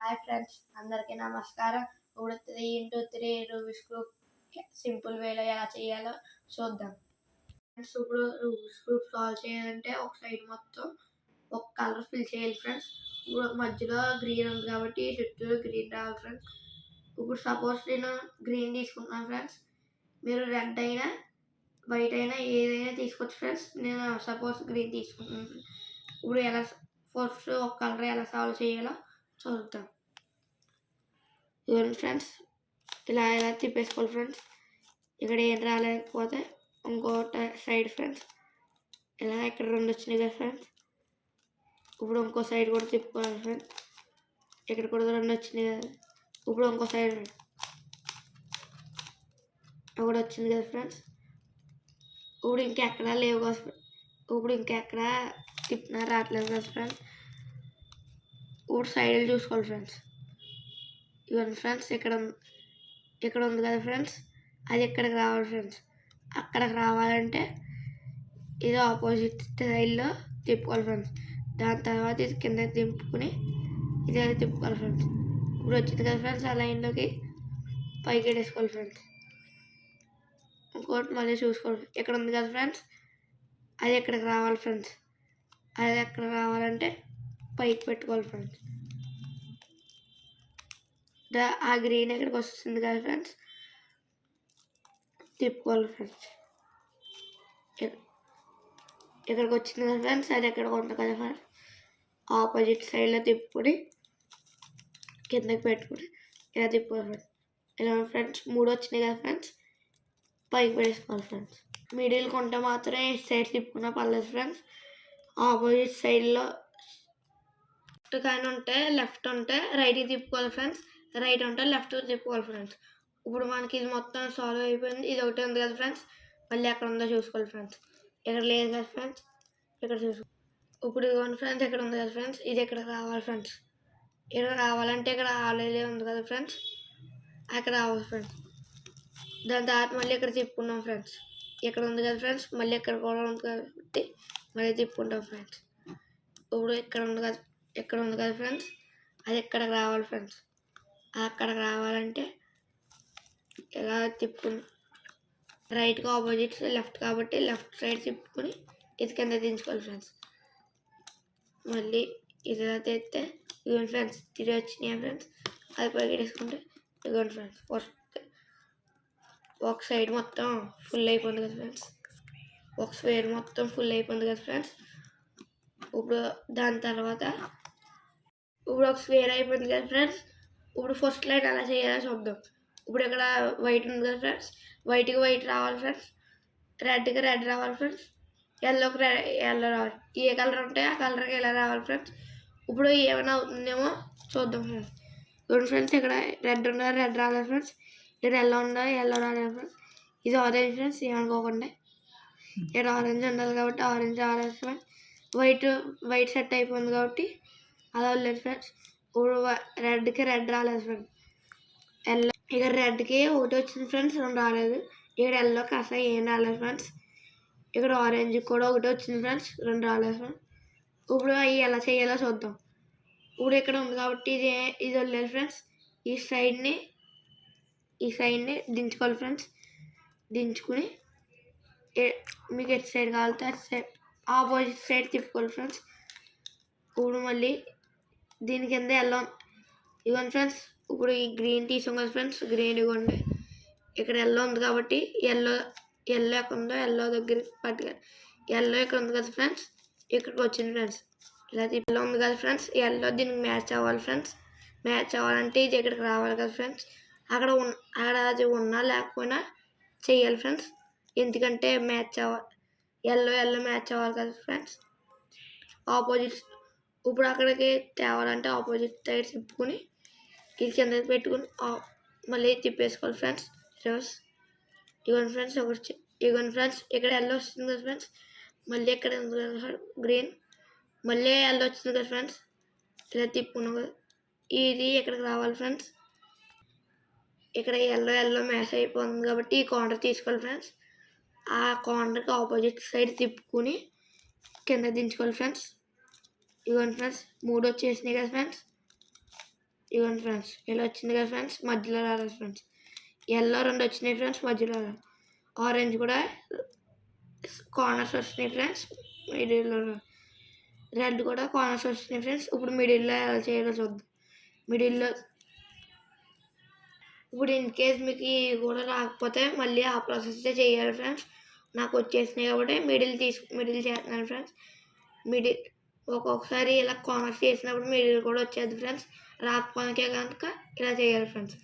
Hi friends, అందరికీ నమస్కారం. ఇప్పుడు 3 x 3 రూబిక్స్ క్యూబ్ సింపుల్ వేలో ఎలా చేయాలో చూద్దాం. ఫ్రెండ్స్, ఇప్పుడు రూబిక్స్ క్యూబ్ సాల్వ్ చేయాలంటే ఒక సైడ్ మొత్తం ఒక కలర్ ఫిల్ చేయాలి ఫ్రెండ్స్. ఇప్పుడు మధ్యలో గ్రీన్ ఉంది కాబట్టి చుట్టూ గ్రీన్ రావాలి ఫ్రెండ్స్. ఇప్పుడు సపోజ్ నేను గ్రీన్ తీసుకుంటున్నాను ఫ్రెండ్స్. మీరు రెడ్ అయినా వైట్ అయినా ఏదైనా తీసుకోవచ్చు ఫ్రెండ్స్. నేను సపోజ్ గ్రీన్ తీసుకుంటున్నాను. ఇప్పుడు ఎలా ఫస్ట్ ఒక కలర్ ఎలా సాల్వ్ చేయాలో చూద్దాం. ఇవ్వండి ఫ్రెండ్స్, ఇలా తిప్పేసుకోవాలి ఫ్రెండ్స్. ఇక్కడ ఏం రాలేకపోతే ఇంకో సైడ్ ఫ్రెండ్స్ ఇలా ఇక్కడ 2 వచ్చినాయి కదా ఫ్రెండ్స్. ఇప్పుడు ఇంకో సైడ్ కూడా తిప్పుకోవాలి ఫ్రెండ్స్. ఇక్కడ కూడా 2 వచ్చినాయి కదా. ఇప్పుడు ఇంకో సైడ్ ఒకటి వచ్చింది కదా ఫ్రెండ్స్. ఇప్పుడు ఇంకెక్కడా లేవు కదా. ఇప్పుడు ఇంకెక్కడ తిప్పినా రావట్లేదు కదా ఫ్రెండ్స్. ఇప్పుడు సైడ్ చూసుకోవాలి ఫ్రెండ్స్. ఇవ్వండి ఫ్రెండ్స్, ఇక్కడ ఉంది కదా ఫ్రెండ్స్, అది ఎక్కడికి రావాలి ఫ్రెండ్స్. అక్కడికి రావాలంటే ఇది ఆపోజిట్ సైడ్లో తిప్పుకోవాలి ఫ్రెండ్స్. దాని తర్వాత ఇది కింద తిప్పుకుని ఇది తిప్పుకోవాలి ఫ్రెండ్స్. ఇప్పుడు వచ్చింది కదా ఫ్రెండ్స్, ఆ లైన్లోకి పైకి వేసుకోవాలి ఫ్రెండ్స్. ఇంకోటి మళ్ళీ చూసుకోవాలి. ఇక్కడ ఉంది కదా ఫ్రెండ్స్, అది ఎక్కడికి రావాలి ఫ్రెండ్స్. అది ఎక్కడ రావాలంటే పైకి పెట్టుకోవాలి ఫ్రెండ్స్. ఆ గ్రీన్ ఎక్కడికి వస్తుంది కదా ఫ్రెండ్స్, తిప్పుకోవాలి ఫ్రెండ్స్. ఇక్కడికి వచ్చింది కదా ఫ్రెండ్స్, అది ఎక్కడికి ఉంది కదా ఫ్రెండ్స్, ఆపోజిట్ సైడ్లో తిప్పుకొని కిందకి పెట్టుకుని ఇలా తిప్పుకోవాలి ఫ్రెండ్స్. ఇలా ఫ్రెండ్స్ 3 వచ్చినాయి కదా ఫ్రెండ్స్, పైకి పెట్టేసుకోవాలి ఫ్రెండ్స్. మిడిల్ కొంటే మాత్రమే సైడ్ తిప్పుకున్నా పర్లేదు ఫ్రెండ్స్. ఆపోజిట్ సైడ్లో కానీ ఉంటే లెఫ్ట్ ఉంటే రైట్కి తిప్పుకోవాలి ఫ్రెండ్స్. రైట్ ఉంటే లెఫ్ట్ తిప్పుకోవాలి ఫ్రెండ్స్. ఇప్పుడు మనకి ఇది మొత్తం సాల్వ్ అయిపోయింది. ఇది ఒకటి ఉంది కదా ఫ్రెండ్స్, మళ్ళీ ఎక్కడ ఉందో చూసుకోవాలి ఫ్రెండ్స్. ఇక్కడ లేదు కదా ఫ్రెండ్స్, ఇక్కడ చూసుకోవాలి. ఇప్పుడు ఇదిగోండి ఫ్రెండ్స్, ఇక్కడ ఉంది కదా ఫ్రెండ్స్, ఇది ఇక్కడ రావాలి ఫ్రెండ్స్. ఇక్కడ రావాలంటే ఇక్కడ ఆల్రెడీ ఉంది కదా ఫ్రెండ్స్, అక్కడ రావాలి ఫ్రెండ్స్. దాని తర్వాత మళ్ళీ ఇక్కడ తిప్పుకున్నాం ఫ్రెండ్స్. ఇక్కడ ఉంది కదా ఫ్రెండ్స్, మళ్ళీ ఇక్కడ కూడా ఉంది కాబట్టి మళ్ళీ తిప్పుకుంటాం ఫ్రెండ్స్. ఇప్పుడు ఇక్కడ ఉంది కదా ఫ్రెండ్స్, అది ఎక్కడికి రావాలి ఫ్రెండ్స్. అక్కడికి రావాలంటే ఇలా తిప్పుకుని రైట్కి ఆపోజిట్ లెఫ్ట్ కాబట్టి లెఫ్ట్ సైడ్ తిప్పుకుని ఇది కింద దించుకోవాలి ఫ్రెండ్స్. మళ్ళీ ఇది ఇలా తెస్తే ఇదిగోండి ఫ్రెండ్స్, 3 వచ్చినాయి ఫ్రెండ్స్. అది పైకి వేసుకుంటే ఇదిగోండి ఫ్రెండ్స్, ఫస్ట్ ఒక సైడ్ మొత్తం ఫుల్ అయిపోయింది కదా ఫ్రెండ్స్. ఒక స్క్వేర్ మొత్తం ఫుల్ అయిపోయింది కదా ఫ్రెండ్స్. ఇప్పుడు దాని తర్వాత ఇప్పుడు ఒక స్క్వేర్ అయిపోయింది కదా ఫ్రెండ్స్. ఇప్పుడు ఫస్ట్ లైన్ ఎలా చేయాలో చూద్దాం. ఇప్పుడు ఇక్కడ వైట్ ఉంది కదా ఫ్రెండ్స్, వైట్కి వైట్ రావాలి ఫ్రెండ్స్. రెడ్కి రెడ్ రావాలి ఫ్రెండ్స్. ఎల్లోకి ఎల్లో రావాలి. ఏ కలర్ ఉంటే ఆ కలర్కి ఎలా రావాలి ఫ్రెండ్స్. ఇప్పుడు ఏమైనా అవుతుందేమో చూద్దాం ఫ్రెండ్స్. ఇప్పుడు ఫ్రెండ్స్ ఇక్కడ రెడ్ ఉందా, రెడ్ రాలేదు ఫ్రెండ్స్. ఇక్కడ ఎల్లో ఉందా, ఎల్లో రాలేదు ఫ్రెండ్స్. ఇది ఆరెంజ్ ఫ్రెండ్స్, ఏమనుకోకుండా. ఇక్కడ ఆరెంజ్ ఉండాలి కాబట్టి ఆరెంజ్ రాలేదు ఫ్రెండ్స్. వైట్ సెట్ అయిపోయింది కాబట్టి అలా వదిలేదు ఫ్రెండ్స్. ఇప్పుడు రెడ్కి రెడ్ రాలేదు ఫ్రెండ్స్. ఎల్లో ఇక్కడ రెడ్కి ఒకటి వచ్చింది ఫ్రెండ్స్, 2 రాలేదు. ఇక్కడ ఎల్లోకి అసలు ఏం రాలేదు ఫ్రెండ్స్. ఇక్కడ ఆరెంజ్ కూడా ఒకటి వచ్చింది ఫ్రెండ్స్, 2 రాలేదు ఫ్రెండ్స్. ఇప్పుడు అవి ఎలా చేయాలో చూద్దాం. ఇప్పుడు ఇక్కడ ఉంది కాబట్టి ఇది వదిలేదు ఫ్రెండ్స్. ఈ సైడ్ని దించుకోవాలి ఫ్రెండ్స్. దించుకుని మీకు ఎటు సైడ్ కావాలితే అటు సైడ్ ఆపోజిట్ సైడ్ తిప్పుకోవాలి ఫ్రెండ్స్. ఇప్పుడు మళ్ళీ దీని కింద ఎల్లో ఇవ్వండి ఫ్రెండ్స్. ఇప్పుడు ఈ గ్రీన్ తీసుకోం కదా ఫ్రెండ్స్, గ్రీన్ ఇవ్వండి. ఇక్కడ ఎల్లో ఉంది కాబట్టి ఎల్లో ఎక్కడ ఉందో ఎల్లో దగ్గరికి పట్టుకోవాలి. ఎల్లో ఇక్కడ ఉంది కదా ఫ్రెండ్స్, ఇక్కడికి వచ్చింది ఫ్రెండ్స్. ఇలా ఎల్లో ఉంది కదా ఫ్రెండ్స్, ఎల్లో దీనికి మ్యాచ్ అవ్వాలి ఫ్రెండ్స్. మ్యాచ్ అవ్వాలంటే ఇది ఇక్కడికి రావాలి కదా ఫ్రెండ్స్. అక్కడ అది ఉన్నా లేకపోయినా చెయ్యాలి ఫ్రెండ్స్. ఎందుకంటే మ్యాచ్ అవ్వాలి, ఎల్లో మ్యాచ్ అవ్వాలి కదా ఫ్రెండ్స్. ఆపోజిట్ ఇప్పుడు అక్కడికి తేవాలంటే ఆపోజిట్ సైడ్ తిప్పుకుని ఇది కిందకి పెట్టుకుని మళ్ళీ తిప్పేసుకోవాలి ఫ్రెండ్స్. రివర్స్ ఇవ్వండి ఫ్రెండ్స్. ఇవ్వండి ఫ్రెండ్స్, ఇక్కడ ఎల్లో వస్తుంది కదా ఫ్రెండ్స్, మళ్ళీ ఇక్కడ ఉంది కదా గ్రీన్, మళ్ళీ ఎల్లో వచ్చింది కదా ఫ్రెండ్స్. ఇలా తిప్పుకున్నాం కదా, ఇది ఎక్కడికి రావాలి ఫ్రెండ్స్. ఇక్కడ ఎల్లో మ్యాచ్ అయిపోతుంది కాబట్టి ఈ కార్నర్ తీసుకోవాలి ఫ్రెండ్స్. ఆ కార్నర్కి ఆపోజిట్ సైడ్ తిప్పుకుని కింద దించుకోవాలి ఫ్రెండ్స్. ఇవ్వండి ఫ్రెండ్స్, 3 వచ్చేసినాయి కదా ఫ్రెండ్స్. ఇదిగోండి ఫ్రెండ్స్ ఇలా వచ్చింది కదా ఫ్రెండ్స్, మధ్యలో రాలేదు ఫ్రెండ్స్. ఎల్లో 2 వచ్చినాయి ఫ్రెండ్స్, మధ్యలో ఆరెంజ్ కూడా కార్నర్స్ వచ్చినాయి ఫ్రెండ్స్, మిడిల్లో రెడ్ కూడా కార్నర్స్ వచ్చినాయి ఫ్రెండ్స్. ఇప్పుడు మిడిల్లో ఎలా చేయాలో చూద్దాం. మిడిల్లో ఇప్పుడు ఇన్ కేస్ మీకు ఇవి కూడా రాకపోతే మళ్ళీ ఆ ప్రాసెస్సే చేయాలి ఫ్రెండ్స్. నాకు వచ్చేసినాయి కాబట్టి మిడిల్ చేస్తున్నాను ఫ్రెండ్స్. మిడిల్ ఒక్కొక్కసారి ఇలా కార్నర్స్ చేసినప్పుడు మిడిల్ కూడా వచ్చేది ఫ్రెండ్స్. రాకపోతే కనుక ఇలా చేయాలి ఫ్రెండ్స్.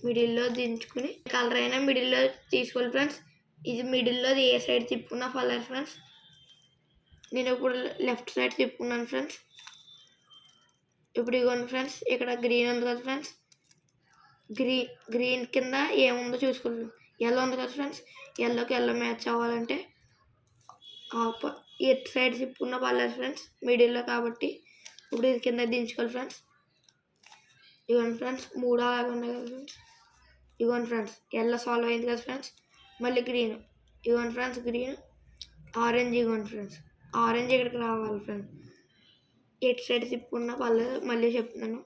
మిడిల్లో దించుకుని కలర్ అయినా మిడిల్లో తీసుకోవాలి ఫ్రెండ్స్. ఇది మిడిల్లో ఏ సైడ్ తిప్పుకున్నా పర్లేదు ఫ్రెండ్స్. నేను ఇప్పుడు లెఫ్ట్ సైడ్ తిప్పుకున్నాను ఫ్రెండ్స్. ఇప్పుడు ఇవ్వండి ఫ్రెండ్స్, ఇక్కడ గ్రీన్ ఉంది కదా ఫ్రెండ్స్, గ్రీన్ కింద ఏముందో చూసుకోవాలి. ఎల్లో ఉంది కదా ఫ్రెండ్స్, ఎల్లోకి ఎల్లో మ్యాచ్ అవ్వాలంటే ఎట్ సైడ్ తిప్పుకున్నా పర్లేదు ఫ్రెండ్స్, మిడిల్లో కాబట్టి. ఇప్పుడు ఇది కింద దించుకోవాలి ఫ్రెండ్స్. ఇవ్వండి ఫ్రెండ్స్, 3 అలాగే ఉన్నాయి కదా ఫ్రెండ్స్. ఇవ్వండి ఫ్రెండ్స్, ఎల్లో సాల్వ్ అయింది కదా ఫ్రెండ్స్. మళ్ళీ గ్రీన్, ఇవ్వండి ఫ్రెండ్స్ గ్రీన్. ఆరెంజ్, ఇవ్వండి ఫ్రెండ్స్ ఆరెంజ్ ఇక్కడికి రావాలి ఫ్రెండ్స్. ఎట్ సైడ్ తిప్పుకున్నా పర్లేదు, మళ్ళీ చెప్తున్నాను.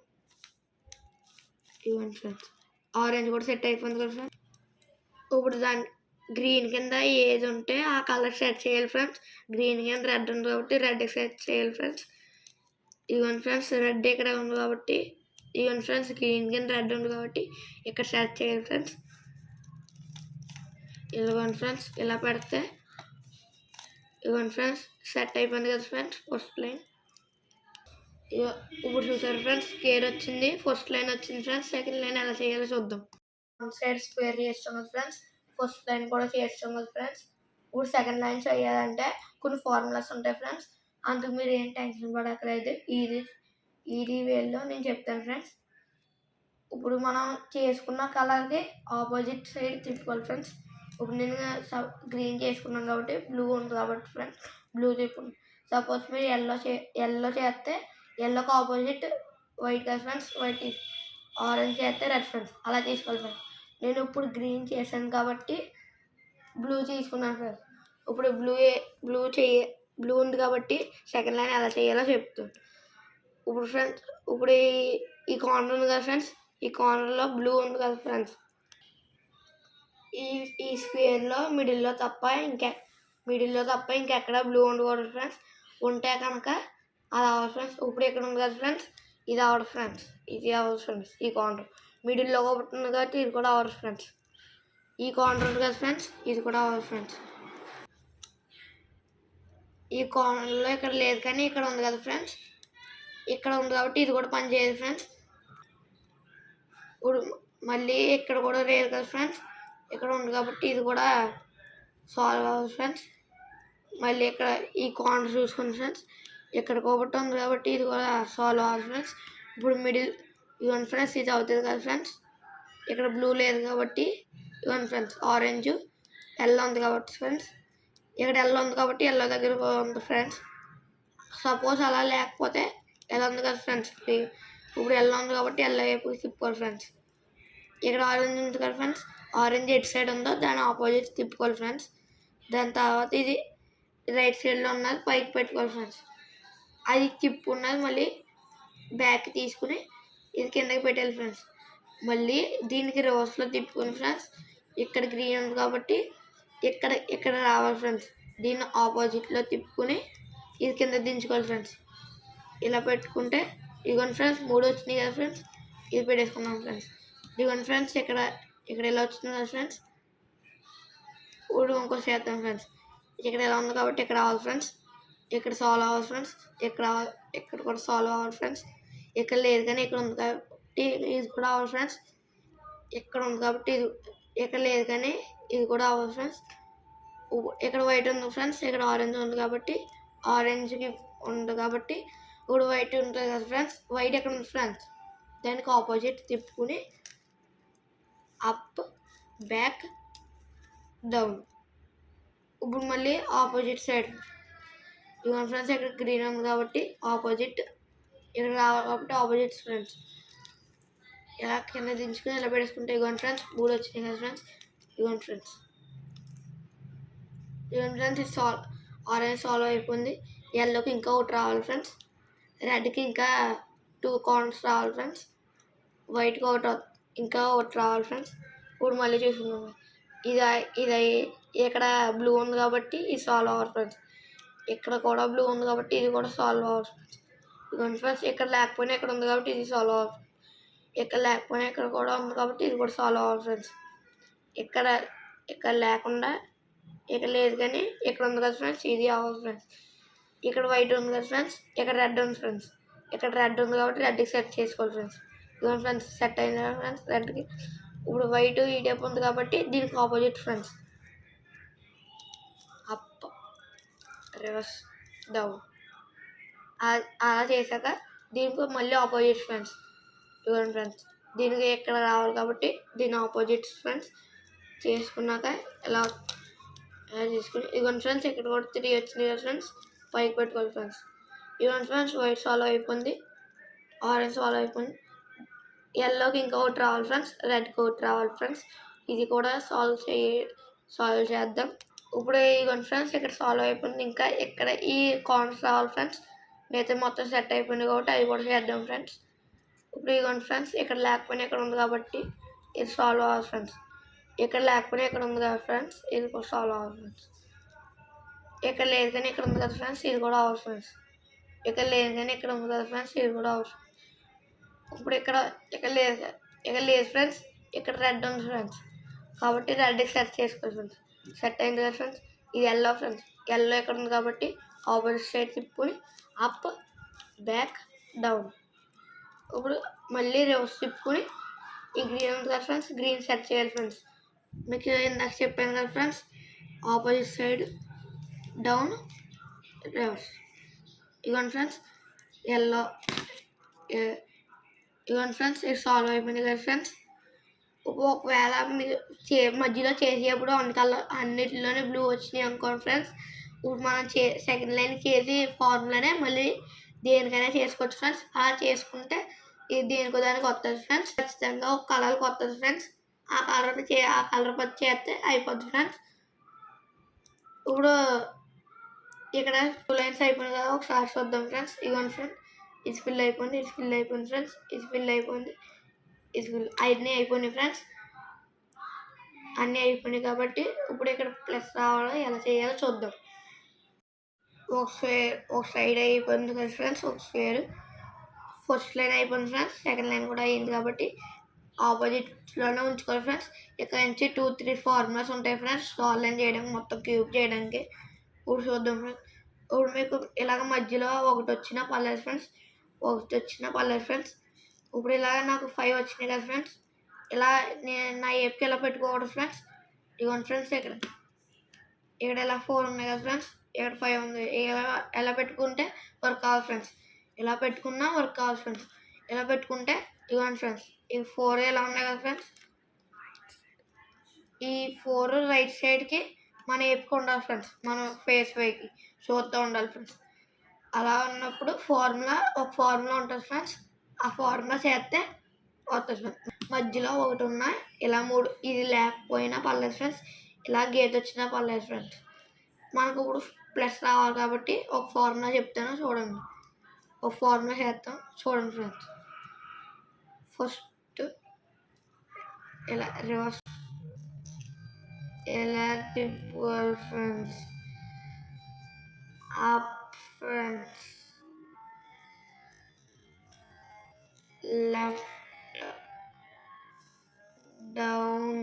ఇవ్వండి ఫ్రెండ్స్, ఆరెంజ్ కూడా సెట్ అయిపోయింది కదా ఫ్రెండ్స్. ఇప్పుడు దాని గ్రీన్ కింద ఏది ఉంటే ఆ కలర్ సెట్ చేయాలి ఫ్రెండ్స్. గ్రీన్ కింద రెడ్ ఉంది కాబట్టి రెడ్ సెట్ చేయాలి ఫ్రెండ్స్. ఇవ్వండి ఫ్రెండ్స్, రెడ్ ఇక్కడ ఉంది కాబట్టి, ఇవ్వండి ఫ్రెండ్స్ గ్రీన్ కింద రెడ్ ఉంది కాబట్టి ఇక్కడ సెట్ చేయాలి ఫ్రెండ్స్. ఇవ్వండి ఫ్రెండ్స్, ఇలా పెడితే ఇవ్వండి ఫ్రెండ్స్ సెట్ అయిపోయింది కదా ఫ్రెండ్స్. ఫస్ట్ లైన్ ఇప్పుడు చూసారు ఫ్రెండ్స్, స్క్వేర్ వచ్చింది, ఫస్ట్ లైన్ వచ్చింది ఫ్రెండ్స్. సెకండ్ లైన్ ఎలా చేయాలో చూద్దాం. 1 సైడ్ స్క్వేర్ చేస్తాం కదా ఫ్రెండ్స్, ఫస్ట్ లైన్ కూడా చేస్తాం కదా ఫ్రెండ్స్. ఇప్పుడు సెకండ్ లైన్ చేయాలంటే కొన్ని ఫార్ములాస్ ఉంటాయి ఫ్రెండ్స్, అందుకు మీరు ఏం టెన్షన్ పడక్కర్లేదు. ఈజీ వేలో నేను చెప్తాను ఫ్రెండ్స్. ఇప్పుడు మనం చేసుకున్న కలర్కి ఆపోజిట్ సైడ్ తిప్పుకోవాలి ఫ్రెండ్స్. ఇప్పుడు నేను గ్రీన్ చేసుకున్నాను కాబట్టి బ్లూ ఉంది కాబట్టి ఫ్రెండ్స్ బ్లూ తిప్పుకున్నాను. సపోజ్ మీరు ఎల్లో చేస్తే ఎల్లోకి ఆపోజిట్ వైట్ కదా ఫ్రెండ్స్, వైట్. ఆరెంజ్ చేస్తే రెడ్ ఫ్రెండ్స్, అలా తీసుకోవాలి ఫ్రెండ్స్. నేను ఇప్పుడు గ్రీన్ చేశాను కాబట్టి బ్లూ తీసుకున్నాను ఫ్రెండ్స్. ఇప్పుడు బ్లూ ఉంది కాబట్టి సెకండ్ లైన్ ఎలా చేయాలో చెప్తాను. ఇప్పుడు ఫ్రెండ్స్, ఇప్పుడు ఈ కార్నర్ ఉంది కదా ఫ్రెండ్స్, ఈ కార్నర్లో బ్లూ ఉంది కదా ఫ్రెండ్స్. ఈ స్క్వేర్లో మిడిల్లో తప్ప ఇంకెక్కడ బ్లూ ఉండకూడదు ఫ్రెండ్స్. ఉంటే కనుక అది అవ్వదు ఫ్రెండ్స్. ఇప్పుడు ఇక్కడ ఉంది కదా ఫ్రెండ్స్, ఇది అవ్వదు ఫ్రెండ్స్, ఇది అవ్వదు ఫ్రెండ్స్. ఈ కార్నర్ మిడిల్లో ఒకటి ఉంది కాబట్టి ఇది కూడా అవ్వదు ఫ్రెండ్స్. ఈ కార్నర్ ఉంది కదా ఫ్రెండ్స్, ఇది కూడా అవ్వదు ఫ్రెండ్స్. ఈ కార్నర్లో ఇక్కడ లేదు కానీ ఇక్కడ ఉంది కదా ఫ్రెండ్స్, ఇక్కడ ఉంది కాబట్టి ఇది కూడా పని చేయదు ఫ్రెండ్స్. ఇప్పుడు మళ్ళీ ఇక్కడ కూడా లేదు కదా ఫ్రెండ్స్, ఇక్కడ ఉంది కాబట్టి ఇది కూడా సాల్వ్ అవ్వదు ఫ్రెండ్స్. మళ్ళీ ఇక్కడ ఈ కార్నర్ చూసుకోండి ఫ్రెండ్స్, ఇక్కడ ఒకటి ఉంది కాబట్టి ఇది కూడా సాల్వ్ అవ్వదు ఫ్రెండ్స్. ఇప్పుడు మిడిల్ ఇవన్నీ ఫ్రెండ్స్, ఇది అవుతుంది కదా ఫ్రెండ్స్. ఇక్కడ బ్లూ లేదు కాబట్టి ఇవన్నీ ఫ్రెండ్స్ ఆరెంజ్, ఎల్లో ఉంది కాబట్టి ఫ్రెండ్స్, ఇక్కడ ఎల్లో ఉంది కాబట్టి ఎల్లో దగ్గర ఉంది ఫ్రెండ్స్. సపోజ్ అలా లేకపోతే ఎలా ఉంది కదా ఫ్రెండ్స్, ఇప్పుడు ఎల్లో ఉంది కాబట్టి ఎల్లో వైపు తిప్పుకోవాలి ఫ్రెండ్స్. ఇక్కడ ఆరెంజ్ ఉంది కదా ఫ్రెండ్స్, ఆరెంజ్ ఎటు సైడ్ ఉందో దాని ఆపోజిట్ తిప్పుకోవాలి ఫ్రెండ్స్. దాని తర్వాత ఇది రైట్ సైడ్లో ఉన్నది పైకి పెట్టుకోవాలి ఫ్రెండ్స్. అది తిప్పుకున్నది మళ్ళీ బ్యాక్ తీసుకుని ఇది కిందకి పెట్టాలి ఫ్రెండ్స్. మళ్ళీ దీనికి రివర్స్లో తిప్పుకుని ఫ్రెండ్స్, ఇక్కడ గ్రీన్ ఉంది కాబట్టి ఇక్కడ రావాలి ఫ్రెండ్స్. దీన్ని ఆపోజిట్లో తిప్పుకుని ఇది కింద దించుకోవాలి ఫ్రెండ్స్. ఇలా పెట్టుకుంటే ఇదిగోండి ఫ్రెండ్స్ 3 వచ్చినాయి కదా ఫ్రెండ్స్, ఇది పెట్టేసుకున్నాం ఫ్రెండ్స్. ఇదిగోండి ఫ్రెండ్స్, ఇక్కడ ఇలా వచ్చింది కదా ఫ్రెండ్స్. ఇప్పుడు ఇంకోటి చేద్దాం ఫ్రెండ్స్. ఇక్కడ ఎలా ఉంది కాబట్టి ఇక్కడ రావాలి ఫ్రెండ్స్, ఇక్కడ సాల్వ్ అవ్వాలి ఫ్రెండ్స్, ఇక్కడ కూడా సాల్వ్ అవ్వాలి ఫ్రెండ్స్. ఇక్కడ లేదు కానీ ఇక్కడ ఉంది కాబట్టి ఇది కూడా అవ్వాలి ఫ్రెండ్స్. ఇక్కడ ఉంది కాబట్టి ఇక్కడ లేదు కానీ ఇది కూడా అవ్వాలి ఫ్రెండ్స్. ఇక్కడ వైట్ ఉంది ఫ్రెండ్స్, ఇక్కడ ఆరెంజ్ ఉంది కాబట్టి ఆరెంజ్కి ఉంది కాబట్టి ఇప్పుడు వైట్ ఉంటుంది కదా ఫ్రెండ్స్. వైట్ ఎక్కడ ఉంది ఫ్రెండ్స్, దానికి ఆపోజిట్ తిప్పుకుని అప్ బ్యాక్ డౌన్. ఇప్పుడు మళ్ళీ ఆపోజిట్ సైడ్ ఇవన్నీ ఫ్రెండ్స్, ఇక్కడ గ్రీన్ ఉంది కాబట్టి ఆపోజిట్ ఇక్కడ రావాలి కాబట్టి ఆపోజిట్ ఫ్రెండ్స్. ఇలా కింద దించుకుని ఇలా పెట్టేసుకుంటే ఇవ్వండి ఫ్రెండ్స్ 3 వచ్చినాయి కదా ఫ్రెండ్స్. ఇవ్వండి ఫ్రెండ్స్ ఇది ఆరెంజ్ సాల్వ్ అయిపోయింది. ఎల్లోకి ఇంకా ఒకటి రావాలి ఫ్రెండ్స్, రెడ్కి ఇంకా 2 కార్నర్స్ రావాలి ఫ్రెండ్స్. వైట్గా ఇంకా ఒకటి రావాలి ఫ్రెండ్స్. ఇప్పుడు మళ్ళీ చూసుకుందాం. ఇది ఇక్కడ బ్లూ ఉంది కాబట్టి ఇది సాల్వ్ అవ్వాలి ఫ్రెండ్స్. ఇక్కడ కూడా బ్లూ ఉంది కాబట్టి ఇది కూడా సాల్వ్ అవ్వాలి ఫ్రెండ్స్. ఇదిగోండి ఫ్రెండ్స్, ఇక్కడ లేకపోయినా ఇక్కడ ఉంది కాబట్టి ఇది సాల్వ్ అవ్వాలి. ఇక్కడ లేకపోయినా ఇక్కడ కూడా ఉంది కాబట్టి ఇది కూడా సాల్వ్ అవ్వాలి ఫ్రెండ్స్. ఇక్కడ లేకుండా ఇక్కడ లేదు కానీ ఇక్కడ ఉంది కదా ఫ్రెండ్స్, ఇది అవ్వాలి ఫ్రెండ్స్. ఇక్కడ వైట్ ఉంది కదా ఫ్రెండ్స్, ఇక్కడ రెడ్ ఉంది ఫ్రెండ్స్. ఇక్కడ రెడ్ ఉంది కాబట్టి రెడ్కి సెట్ చేసుకోవాలి ఫ్రెండ్స్. ఇదిగోండి ఫ్రెండ్స్, సెట్ అయింది కదా ఫ్రెండ్స్ రెడ్కి. ఇప్పుడు వైట్ ఈ టైప్ ఉంది కాబట్టి దీనికి opposite friends. Up, reverse, down అలా చేశాక దీనికి మళ్ళీ ఆపోజిట్ ఫ్రెండ్స్. ఇదిగోండి ఫ్రెండ్స్, దీనికి ఇక్కడ రావాలి కాబట్టి దీని ఆపోజిట్ ఫ్రెండ్స్ చేసుకున్నాక ఇలా తీసుకుని ఇదిగోండి ఫ్రెండ్స్, ఇక్కడ కూడా 3 వచ్చింది కదా ఫ్రెండ్స్, పైకి పెట్టుకోవాలి ఫ్రెండ్స్. ఇదిగోండి ఫ్రెండ్స్, వైట్ సాల్వ్ అయిపోయింది, ఆరెంజ్ సాల్వ్ అయిపోయింది, ఎల్లోకి ఇంకొకటి రావాలి ఫ్రెండ్స్, రెడ్కి ఒకటి రావాలి ఫ్రెండ్స్. ఇది కూడా సాల్వ్ చేద్దాం. ఇప్పుడు ఇదిగోండి ఫ్రెండ్స్, ఇక్కడ సాల్వ్ అయిపోయింది, ఇంకా ఇక్కడ ఈ కార్నర్స్ రావాలి ఫ్రెండ్స్. మిగతా మొత్తం సెట్ అయిపోయింది కాబట్టి అది కూడా చేద్దాం ఫ్రెండ్స్. ఇప్పుడు ఇదిగోండి ఫ్రెండ్స్, ఇక్కడ లేకపోయినా ఇక్కడ ఉంది కాబట్టి ఇది సాల్వ్ అవ్వాలి ఫ్రెండ్స్. ఇక్కడ లేకపోయినా ఇక్కడ ఉంది కదా ఫ్రెండ్స్, ఇది కూడా సాల్వ్ అవ్వాలి ఫ్రెండ్స్. ఇక్కడ లేదు కానీ ఇక్కడ ఉంది కదా ఫ్రెండ్స్, ఇది కూడా అవ్వాలి ఫ్రెండ్స్. ఇక్కడ లేదు కానీ ఇక్కడ ఉంది కదా ఫ్రెండ్స్, ఇది కూడా అవ్వాలి. ఇప్పుడు ఇక్కడ లేదు ఫ్రెండ్స్, ఇక్కడ రెడ్ ఉంది ఫ్రెండ్స్ కాబట్టి రెడ్కి సెట్ చేసుకోవాలి ఫ్రెండ్స్. సెట్ అయింది కదా ఫ్రెండ్స్. ఇది ఎల్లో ఫ్రెండ్స్, ఎల్లో ఇక్కడ ఉంది కాబట్టి ఆపోజిట్ సైడ్ తిప్పుకొని అప్, బ్యాక్, డౌన్. ఇప్పుడు మళ్ళీ రివర్స్ తిప్పుకొని ఈ గ్రీన్ ఉంది కదా ఫ్రెండ్స్, గ్రీన్ సెట్ చేయాలి ఫ్రెండ్స్. మీకు ఇందాక చెప్పాను కదా friends, opposite side down, reverse. ఇదిగోండి ఫ్రెండ్స్, ఎల్లో. ఇదిగోండి ఫ్రెండ్స్, ఇది సాల్వ్ అయిపోయింది కదా ఫ్రెండ్స్. ఒకవేళ మీరు మధ్యలో చేసేటప్పుడు అన్నిటిలోనే బ్లూ వచ్చినాయి అనుకోండి ఫ్రెండ్స్, ఇప్పుడు మనం సెకండ్ లైన్ చేసి ఫార్ములానే మళ్ళీ దేనికైనా చేసుకోవచ్చు ఫ్రెండ్స్. అలా చేసుకుంటే ఇది దేనికో దానికి వస్తుంది ఫ్రెండ్స్. ఖచ్చితంగా ఒక కలర్కి వస్తుంది ఫ్రెండ్స్. ఆ కలర్ పచ్చి చేస్తే అయిపోద్ది ఫ్రెండ్స్. ఇప్పుడు ఇక్కడ 2 లైన్స్ అయిపోయింది కదా, ఒకసారి చూద్దాం ఫ్రెండ్స్. ఇదిగోండి ఫ్రెండ్స్, ఇది ఫిల్ అయిపోయింది, ఇది ఫిల్ అయిపోయింది ఫ్రెండ్స్, ఇది ఫిల్ అయిపోయింది, ఇది ఫిల్ అన్నీ అయిపోయినాయి ఫ్రెండ్స్. అన్నీ అయిపోయినాయి కాబట్టి ఇప్పుడు ఇక్కడ ప్లస్ రావాలో ఎలా చేయాలో చూద్దాం. ఒక సైడ్ అయిపోయింది కదా ఫ్రెండ్స్, ఒక స్క్వేర్. ఫస్ట్ లైన్ అయిపోయింది ఫ్రెండ్స్, సెకండ్ లైన్ కూడా అయింది కాబట్టి ఆపోజిట్లోనే ఉంచుకోవాలి ఫ్రెండ్స్. ఇక్కడ నుంచి 2, 3 ఫార్ములాస్ ఉంటాయి ఫ్రెండ్స్ సాల్వ్ లైన్ చేయడానికి, మొత్తం క్యూబ్ చేయడానికి. ఇప్పుడు చూద్దాం ఫ్రెండ్స్. ఇప్పుడు మీకు ఇలాగ మధ్యలో ఒకటి వచ్చినా పర్లేదు ఫ్రెండ్స్, ఇప్పుడు ఇలాగ నాకు 5 వచ్చినాయి కదా ఫ్రెండ్స్. ఇలా నేను నా ఏప్కి ఎలా పెట్టుకోకూడదు ఫ్రెండ్స్. ఇదిగోండి ఫ్రెండ్స్, ఇక్కడ ఇలా 4 ఉన్నాయి కదా ఫ్రెండ్స్, ఇక్కడ 5 ఉంది. ఎలా పెట్టుకుంటే వర్క్ అవ్వాలి ఫ్రెండ్స్. ఇలా పెట్టుకున్నా వర్క్ అవ్వాలి ఫ్రెండ్స్. ఇలా పెట్టుకుంటే ఇదిగోండి ఫ్రెండ్స్, ఇది 4 ఎలా ఉన్నాయి కదా ఫ్రెండ్స్. ఈ 4 రైట్ సైడ్కి మన ఏపుకు ఉండాలి ఫ్రెండ్స్, మనం ఫేస్ పైకి చూస్తూ ఉండాలి ఫ్రెండ్స్. అలా ఉన్నప్పుడు ఒక ఫార్ములా ఉంటుంది ఫ్రెండ్స్. ఆ ఫార్ములా చేస్తే వస్తుంది ఫ్రెండ్స్. మధ్యలో ఒకటి ఉన్నా ఇలా 3 ఇది లేకపోయినా పర్లేదు ఫ్రెండ్స్, ఇలా గీత వచ్చినా పర్లేదు ఫ్రెండ్స్. మనకు ఇప్పుడు ప్లస్ రావాలి కాబట్టి ఒక ఫార్ములా చెప్తాను చూడండి. ఒక ఫార్ములా చేస్తాం చూడండి ఫ్రెండ్స్. ఫస్ట్ ఇలా రివర్స్ ఎలా తిప్పుకోవాలి friends. Up friends, left, down,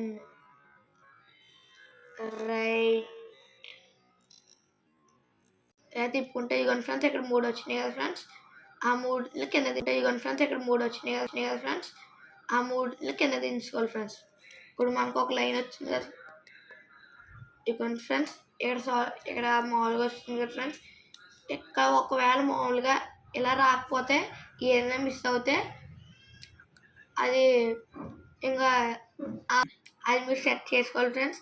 right. ఇలా తిప్పుకుంటే ఇదిగోండి ఫ్రెండ్స్, ఇక్కడ 3 వచ్చినాయి కదా ఫ్రెండ్స్. ఆ 3 కింద తింటే ఇదిగోండి ఫ్రెండ్స్, ఇక్కడ 3 వచ్చినాయి కదా ఫ్రెండ్స్. ఆ 3 కింద దించుకోవాలి ఫ్రెండ్స్. ఇప్పుడు మనకు ఒక లైన్ వచ్చింది కదా ఇదిగోండి ఫ్రెండ్స్, ఇక్కడ మామూలుగా వస్తుంది కదా ఫ్రెండ్స్. ఇక్కడ ఒకవేళ మామూలుగా ఇలా రాకపోతే ఏదైనా మిస్ అవుతే అది ఇంకా అది మీరు సెట్ చేసుకోవాలి ఫ్రెండ్స్.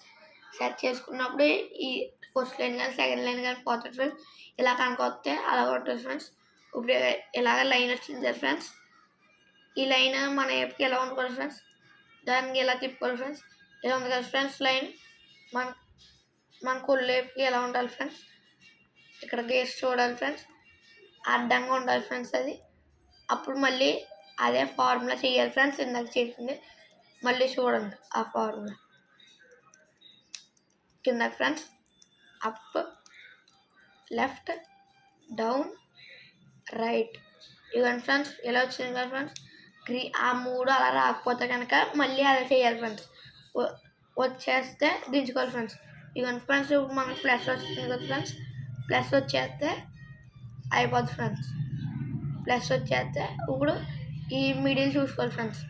సెట్ చేసుకున్నప్పుడు ఈ ఫస్ట్ లైన్ కానీ సెకండ్ లైన్ కానీ పోతుంది ఫ్రెండ్స్. ఇలా కనుక వస్తే అలా ఉంటుంది ఫ్రెండ్స్. ఇప్పుడు ఇలాగ లైన్ వచ్చింది కదా ఫ్రెండ్స్. ఈ లైన్ మన ఏపుకి ఎలా ఉండుకోవాలి ఫ్రెండ్స్, దానికి ఎలా తిప్పుకోవాలి ఫ్రెండ్స్. ఇలా ఉంది కదా ఫ్రెండ్స్ లైన్, మన కొల్లేపుకి ఎలా ఉండాలి ఫ్రెండ్స్. ఇక్కడ గేస్ చూడాలి ఫ్రెండ్స్, అడ్డంగా ఉండాలి ఫ్రెండ్స్. అది అప్పుడు మళ్ళీ అదే ఫార్ములా చేయాలి ఫ్రెండ్స్. ఇందాక చేసింది మళ్ళీ చూడండి. ఆ ఫార్ములా కింద friends up, left, down, right. ఇవన్నీ ఫ్రెండ్స్ ఇలా వచ్చింది కదా ఫ్రెండ్స్. ఆ 3 అలా రాకపోతే కనుక మళ్ళీ అలా చేయాలి ఫ్రెండ్స్. వచ్చేస్తే దించుకోవాలి ఫ్రెండ్స్. ఇవన్నీ ఫ్రెండ్స్ ఇప్పుడు మనకి ప్లస్ వచ్చింది కదా ఫ్రెండ్స్. ప్లస్ వచ్చేస్తే అయిపోద్ది ఫ్రెండ్స్. ప్లస్ వచ్చేస్తే ఇప్పుడు ఈ మిడిల్ చూసుకోవాలి ఫ్రెండ్స్.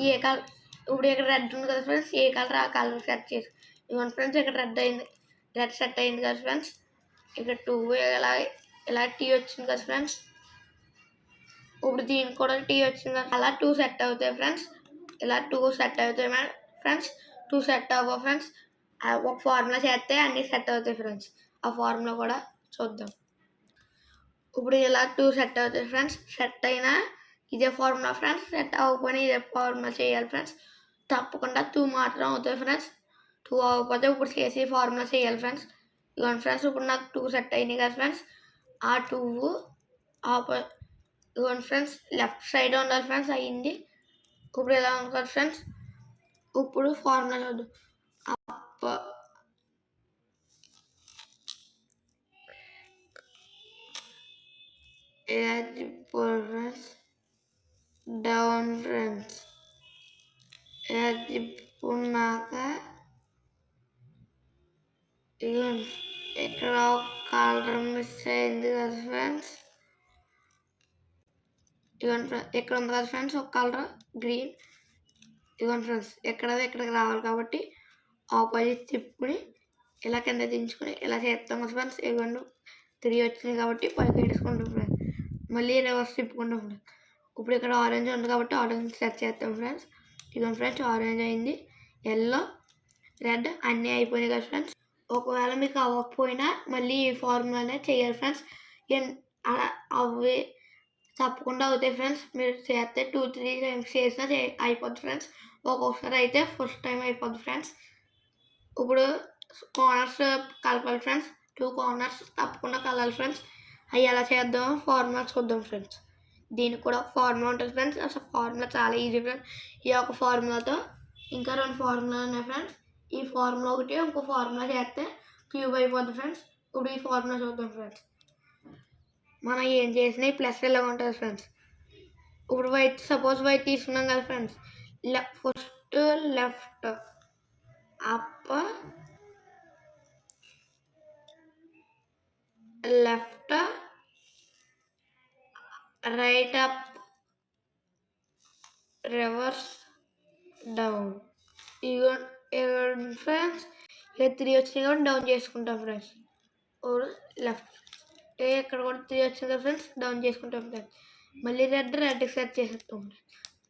ఏ కలర్ ఇప్పుడు ఇక్కడ రెడ్ ఉంది కదా ఫ్రెండ్స్. ఏ కలర్ ఆ కలర్ సెట్ చేసి ఇవన్నీ ఫ్రెండ్స్ ఇక్కడ రెడ్ సెట్ అయింది కదా ఫ్రెండ్స్. ఇక్కడ 2 ఇలా టీ వచ్చింది కదా ఫ్రెండ్స్. ఇప్పుడు దీనికి కూడా టీ వచ్చింది కదా. అలా 2 సెట్ అవుతాయి ఫ్రెండ్స్. ఇలా 2 సెట్ అవుతాయి ఫ్రెండ్స్. 2 సెట్ అవ్వ ఫ్రెండ్స్. ఒక ఫార్ములా చేస్తే అన్నీ సెట్ అవుతాయి ఫ్రెండ్స్. ఆ ఫార్ములా కూడా చూద్దాం. ఇప్పుడు ఇలా 2 సెట్ అవుతాయి ఫ్రెండ్స్. సెట్ అయినా ఇదే ఫార్ములా ఫ్రెండ్స్. సెట్ అవ్వకపోయినా ఇదే ఫార్ములా చేయాలి ఫ్రెండ్స్. తప్పకుండా 2 మాత్రం అవుతాయి ఫ్రెండ్స్. 2 అవ్వకపోతే ఇప్పుడు చేసి ఫార్ములా చేయాలి ఫ్రెండ్స్. ఇవ్వండి ఫ్రెండ్స్ ఇప్పుడు నాకు 2 సెట్ అయినాయి కదా ఫ్రెండ్స్. ఆ 2 ఇవ్వండి ఫ్రెండ్స్ లెఫ్ట్ సైడ్ ఉండాలి ఫ్రెండ్స్. అయ్యింది. ఇప్పుడు ఎలా ఉంది కదా ఫ్రెండ్స్. ఇప్పుడు ఫార్ములా చూద్దాం. Up, friends, down friends. తిప్పుకున్నాక ఇక్కడ ఒక కలర్ మిస్ అయింది కదా ఫ్రెండ్స్. ఇవ్వండి ఇక్కడ ఉంది కదా ఫ్రెండ్స్ ఒక కలర్ గ్రీన్. ఇవ్వండి ఫ్రెండ్స్ ఇక్కడికి రావాలి కాబట్టి ఆపోజిట్ తిప్పుకుని ఇలా కింద దించుకుని ఇలా చేస్తాం కదా ఫ్రెండ్స్. ఇవ్వండి 3 వచ్చింది కాబట్టి పైకి వేసుకుంటాం ఫ్రెండ్స్. మళ్ళీ రివర్స్ తిప్పుకుంటాం ఫ్రెండ్స్. ఇప్పుడు ఇక్కడ ఆరెంజ్ ఉంది కాబట్టి ఆరెంజ్ సెట్ చేస్తాం ఫ్రెండ్స్. ఇవ్వండి ఫ్రెండ్స్ ఆరెంజ్ అయింది. ఎల్లో, రెడ్ అన్నీ అయిపోయినాయి కదా ఫ్రెండ్స్. ఒకవేళ మీకు అవ్వకపోయినా మళ్ళీ ఈ ఫార్ములానే చేయాలి ఫ్రెండ్స్. అవి తప్పకుండా అవుతాయి ఫ్రెండ్స్. మీరు చేస్తే 2-3 టైమ్స్ చేసినా అయిపోద్ది ఫ్రెండ్స్. ఒక్కొక్కసారి అయితే ఫస్ట్ టైం అయిపోద్ది ఫ్రెండ్స్. ఇప్పుడు కార్నర్స్ కలపాలి ఫ్రెండ్స్. 2 కార్నర్స్ తప్పకుండా కలవాలి ఫ్రెండ్స్. అవి ఎలా చేద్దాం ఫార్ములా చూద్దాం ఫ్రెండ్స్. దీనికి కూడా ఒక ఫార్ములా ఉంటుంది ఫ్రెండ్స్. అసలు ఫార్ములా చాలా ఈజీ ఫ్రెండ్స్. ఈ ఒక ఫార్ములాతో ఇంకా 2 ఫార్ములాలు ఉన్నాయి ఫ్రెండ్స్. ఈ ఫార్ములా ఒకటి ఇంకో ఫార్ములా చేస్తే క్యూబ్ అయిపోద్ది ఫ్రెండ్స్. ఇప్పుడు ఈ ఫార్ములా చూద్దాం ఫ్రెండ్స్. మనం ఏం చేసినా ఈ ప్లస్ ఇలా ఉంటుంది ఫ్రెండ్స్. ఇప్పుడు సపోజ్ వైట్ తీసుకున్నాం కదా friends. First left up, left, right up, reverse, down. Friends ఇక 3 వచ్చినాయి కాబట్టి డౌన్ చేసుకుంటాం ఫ్రెండ్స్. లెఫ్ట్ ఇక్కడ కూడా 3 వచ్చింది కదా ఫ్రెండ్స్. డౌన్ చేసుకుంటాం ఫ్రెండ్స్. మళ్ళీ రెడ్కి సెట్ చేసేస్తాం ఫ్రెండ్స్.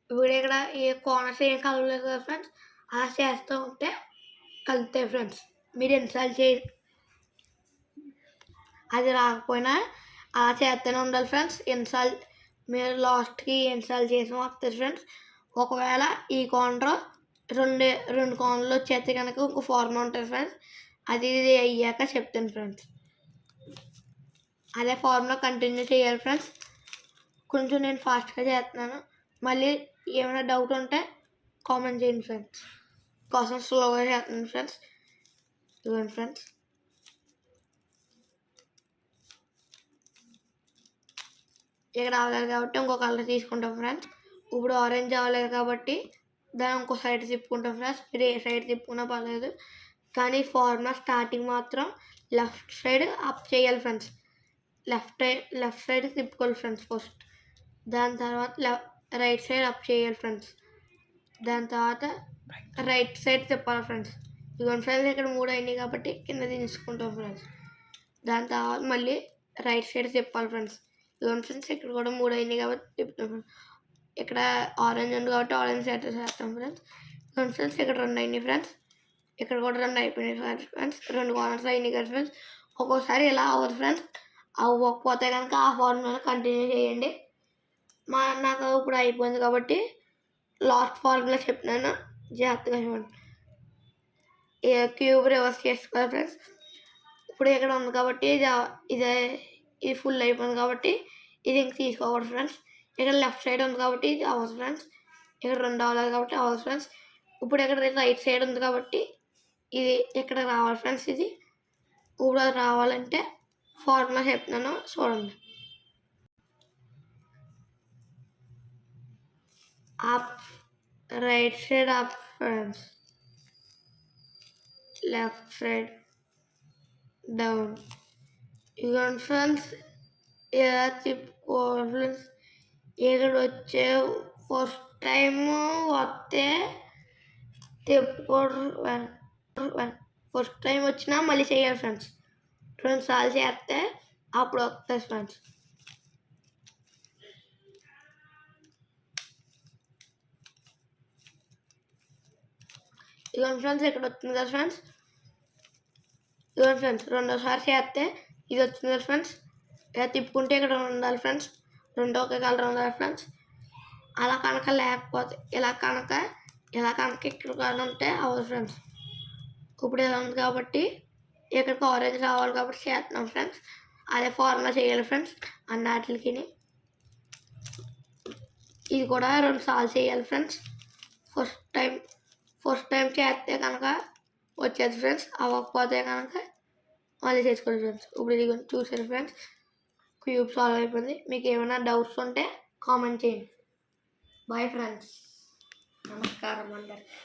ఇప్పుడు ఇక్కడ ఏ కార్నర్స్ ఏం కలవలేదు కదా ఫ్రెండ్స్. అలా చేస్తూ ఉంటే కలుతాయి ఫ్రెండ్స్. మీరు ఎన్నిసార్లు అది రాకపోయినా అలా చేస్తూనే ఉండాలి ఫ్రెండ్స్. ఎన్నిసార్లు మీరు లాస్ట్కి ఎన్నిసార్లు చేసి వస్తుంది ఫ్రెండ్స్. ఒకవేళ ఈ కార్నర్ రెండు కార్నర్లు వచ్చేస్తే కనుక ఒక ఫార్ములా ఉంటుంది ఫ్రెండ్స్. అది అయ్యాక చెప్తాను ఫ్రెండ్స్. అదే ఫార్ములా కంటిన్యూ చేయాలి ఫ్రెండ్స్. కొంచెం నేను ఫాస్ట్గా చేస్తున్నాను. మళ్ళీ ఏమైనా డౌట్ ఉంటే కామెంట్ చేయండి ఫ్రెండ్స్. కోసం స్లోగా చేస్తున్నాను ఫ్రెండ్స్. ఇవ్వండి ఫ్రెండ్స్ ఇక్కడ అవ్వలేదు కాబట్టి ఇంకో కలర్ తీసుకుంటాం ఫ్రెండ్స్. ఇప్పుడు ఆరెంజ్ అవ్వలేదు కాబట్టి దాన్ని ఇంకో సైడ్ తిప్పుకుంటాం ఫ్రెండ్స్. మీరు ఏ సైడ్ తిప్పుకున్నా పర్లేదు. కానీ ఫార్ములా స్టార్టింగ్ మాత్రం లెఫ్ట్ సైడ్ అప్ చేయాలి ఫ్రెండ్స్. లెఫ్ట్ సైడ్ తిప్పుకోవాలి ఫ్రెండ్స్ ఫస్ట్. దాని తర్వాత రైట్ సైడ్ అప్ చేయాలి ఫ్రెండ్స్. దాని తర్వాత రైట్ సైడ్ తిప్పాలి ఫ్రెండ్స్. ఇవన్నీ ఫ్రెండ్స్ ఇక్కడ 3 అయినాయి కాబట్టి కింద తీసుకుంటాం ఫ్రెండ్స్. దాని తర్వాత మళ్ళీ రైట్ సైడ్ తిప్పాలి ఫ్రెండ్స్. ఇవన్నీ ఫ్రెండ్స్ ఇక్కడ కూడా 3 అయినాయి కాబట్టి తిప్పుతాం ఫ్రెండ్స్. ఇక్కడ ఆరెంజ్ ఉంది కాబట్టి ఆరెంజ్ సైడ్ చేస్తాం ఫ్రెండ్స్. ఇవన్నీ ఫ్రెండ్స్ ఇక్కడ 2 అయినాయి ఫ్రెండ్స్. ఇక్కడ కూడా 2 అయిపోయినాయి ఫ్రెండ్స్. 2 కార్నర్స్ అయినాయి కదా ఫ్రెండ్స్. ఒక్కోసారి ఇలా అవ్వదు ఫ్రెండ్స్. అవ్వకపోతే కనుక ఆ ఫార్ములా కంటిన్యూ చేయండి. నాకు ఇప్పుడు అయిపోయింది కాబట్టి లాస్ట్ ఫార్ములా చెప్పినాను. జాగ్రత్తగా చూడండి. క్యూబ్ రివర్స్ చేసుకోవాలి ఫ్రెండ్స్. ఇప్పుడు ఇక్కడ ఉంది కాబట్టి ఇది ఫుల్ అయిపోయింది కాబట్టి ఇది ఇంక తీసుకోకూడదు ఫ్రెండ్స్. ఇక్కడ లెఫ్ట్ సైడ్ ఉంది కాబట్టి ఇది అవ్వదు ఫ్రెండ్స్. ఇక్కడ 2 అవ్వలేదు కాబట్టి అవ్వదు ఫ్రెండ్స్. ఇప్పుడు ఇక్కడ రైట్ సైడ్ ఉంది కాబట్టి ఇది ఇక్కడ రావాలి ఫ్రెండ్స్. ఇది ఇప్పుడు అది రావాలంటే ఫార్ములా చెప్తున్నాను చూడండి. Up, right side up friends, left side down. ఇదిగోండి ఫ్రెండ్స్, ఇలా తిప్పుకోవాలి ఫ్రెండ్స్. ఇక్కడ వచ్చే ఫస్ట్ టైం వస్తే తిప్పుకోరు. ఫస్ట్ టైం వచ్చినా మళ్ళీ చేయాలి ఫ్రెండ్స్. 2 సార్లు చేస్తే అప్పుడు వస్తుంది ఫ్రెండ్స్. ఇదిగోండి ఫ్రెండ్స్, ఇక్కడ వచ్చింది కదా ఫ్రెండ్స్. ఇదిగోండి ఫ్రెండ్స్, 2సారి చేస్తే ఇది వచ్చింది కదా ఫ్రెండ్స్. ఇలా తిప్పుకుంటే ఇక్కడ ఉండాలి ఫ్రెండ్స్. 2 ఒకే కలర్ ఉండాలి ఫ్రెండ్స్. అలా కనుక లేకపోతే ఇలా కనుక ఇక్కడ కానీ ఉంటే అవ్వదు ఫ్రెండ్స్. ఇప్పుడు ఇలా ఉంది కాబట్టి ఇక్కడికి ఆరెంజ్ రావాలి కాబట్టి చేస్తున్నాం ఫ్రెండ్స్. అదే ఫార్ములా చేయాలి ఫ్రెండ్స్ అన్నిటికి. ఇది కూడా 2 సార్లు చేయాలి ఫ్రెండ్స్. ఫస్ట్ టైం చేస్తే కనుక వచ్చేది ఫ్రెండ్స్. అవ్వకపోతే కనుక మళ్ళీ చేసుకోవాలి ఫ్రెండ్స్. ఇప్పుడు ఇది చూసారు ఫ్రెండ్స్, క్యూబ్ సాల్వ్ అయిపోయింది. మీకు ఏమైనా డౌట్స్ ఉంటే కామెంట్ చేయండి. బాయ్ ఫ్రెండ్స్, నమస్కారం అందరికి.